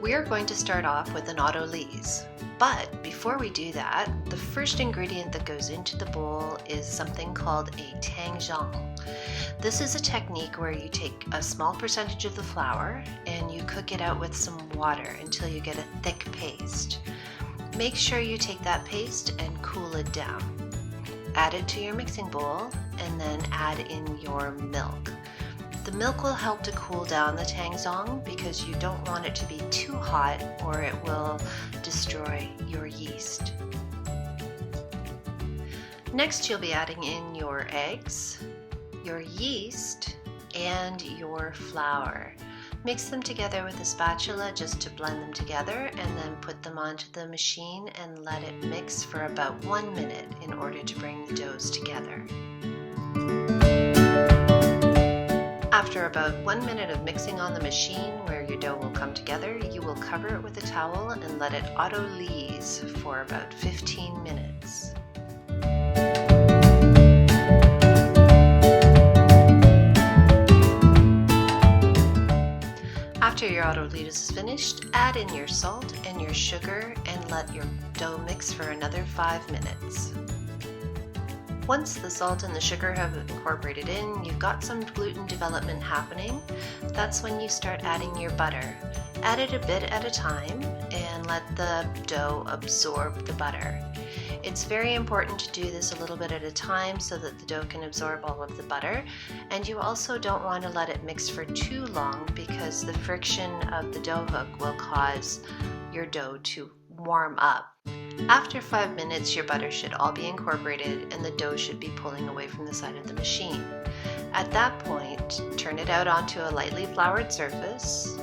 We are going to start off with an autolyse. But before we do that, the first ingredient that goes into the bowl is something called a Tangzhong. This is a technique where you take a small percentage of the flour and you cook it out with some water until you get a thick paste. Make sure you take that paste and cool it down. Add it to your mixing bowl and then add in your milk. The milk will help to cool down the Tangzhong because you don't want it to be too hot or it will destroy your yeast. Next, you'll be adding in your eggs, your yeast, and your flour. Mix them together with a spatula just to blend them together and then put them onto the machine and let it mix for about 1 minute in order to bring the doughs together. After about 1 minute of mixing on the machine where your dough will come together, you will cover it with a towel and let it autolyse for about 15 minutes. After your autolyse is finished, add in your salt and your sugar and let your dough mix for another 5 minutes. Once the salt and the sugar have incorporated in, you've got some gluten development happening. That's when you start adding your butter. Add it a bit at a time and let the dough absorb the butter. It's very important to do this a little bit at a time so that the dough can absorb all of the butter. And you also don't want to let it mix for too long because the friction of the dough hook will cause your dough to warm up. After 5 minutes, your butter should all be incorporated and the dough should be pulling away from the side of the machine. At that point, turn it out onto a lightly floured surface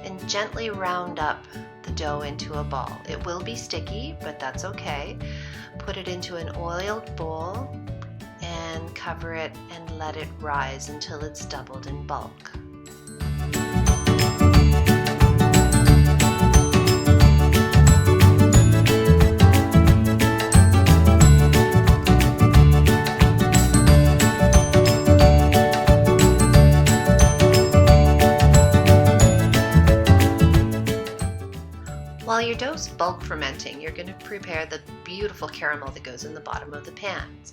and gently round up the dough into a ball. It will be sticky, but that's okay. Put it into an oiled bowl and cover it and let it rise until it's doubled in bulk. While your dough's bulk fermenting, you're going to prepare the beautiful caramel that goes in the bottom of the pans.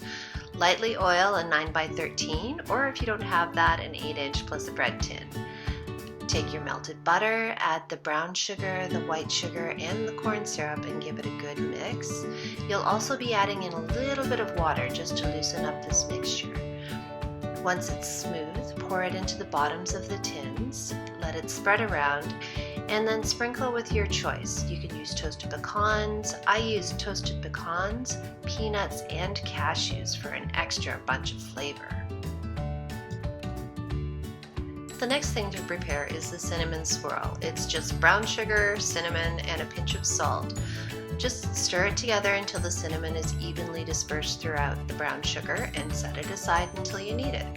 Lightly oil a 9x13, or if you don't have that, an 8-inch plus a bread tin. Take your melted butter, add the brown sugar, the white sugar, and the corn syrup and give it a good mix. You'll also be adding in a little bit of water just to loosen up this mixture. Once it's smooth, pour it into the bottoms of the tins, let it spread around, and then sprinkle with your choice. You can use toasted pecans. I use toasted pecans, peanuts, and cashews for an extra bunch of flavor. The next thing to prepare is the cinnamon swirl. It's just brown sugar, cinnamon, and a pinch of salt. Just stir it together until the cinnamon is evenly dispersed throughout the brown sugar and set it aside until you need it.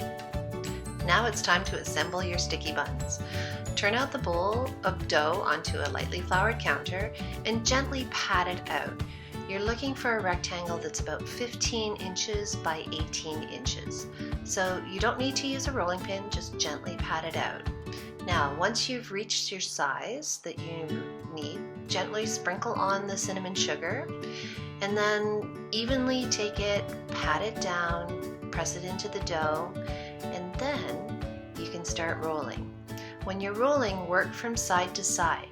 Now it's time to assemble your sticky buns. Turn out the bowl of dough onto a lightly floured counter and gently pat it out. You're looking for a rectangle that's about 15 inches by 18 inches. So you don't need to use a rolling pin, just gently pat it out. Now, once you've reached your size that you need, gently sprinkle on the cinnamon sugar and then evenly take it, pat it down, press it into the dough, and then you can start rolling. When you're rolling, work from side to side.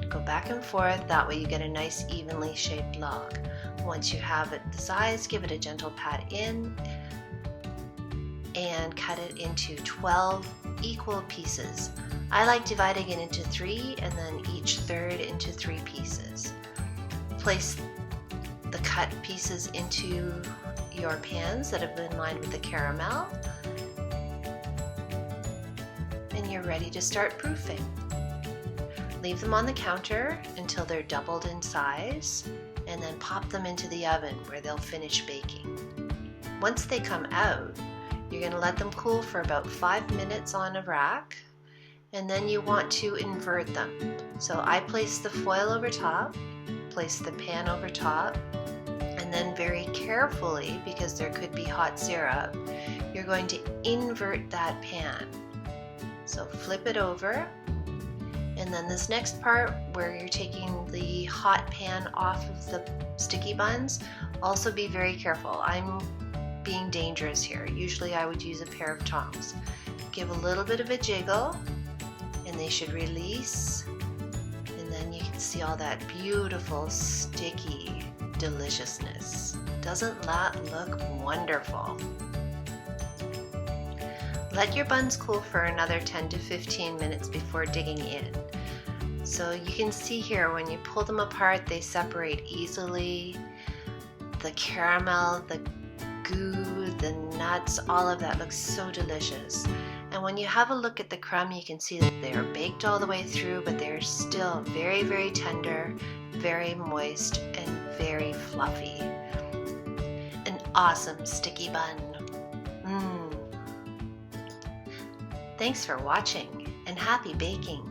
Go back and forth, that way you get a nice evenly shaped log. Once you have it the size, give it a gentle pat in and cut it into 12 equal pieces. I like dividing it into 3 and then each third into 3 pieces. Place the cut pieces into your pans that have been lined with the caramel, and you're ready to start proofing. Leave them on the counter until they're doubled in size, and then pop them into the oven where they'll finish baking. Once they come out, you're going to let them cool for about 5 minutes on a rack, and then you want to invert them. So I place the foil over top, place the pan over top, and then very carefully, because there could be hot syrup, you're going to invert that pan. So flip it over. And then this next part where you're taking the hot pan off of the sticky buns, also be very careful. I'm being dangerous here. Usually I would use a pair of tongs. Give a little bit of a jiggle and they should release. And then you can see all that beautiful sticky deliciousness. Doesn't that look wonderful? Let your buns cool for another 10 to 15 minutes before digging in. So you can see here when you pull them apart, they separate easily. The caramel, the goo, the nuts, all of that looks so delicious. And when you have a look at the crumb, you can see that they are baked all the way through, but they're still very, very tender, very moist, and very fluffy. An awesome sticky bun. Thanks for watching, and happy baking!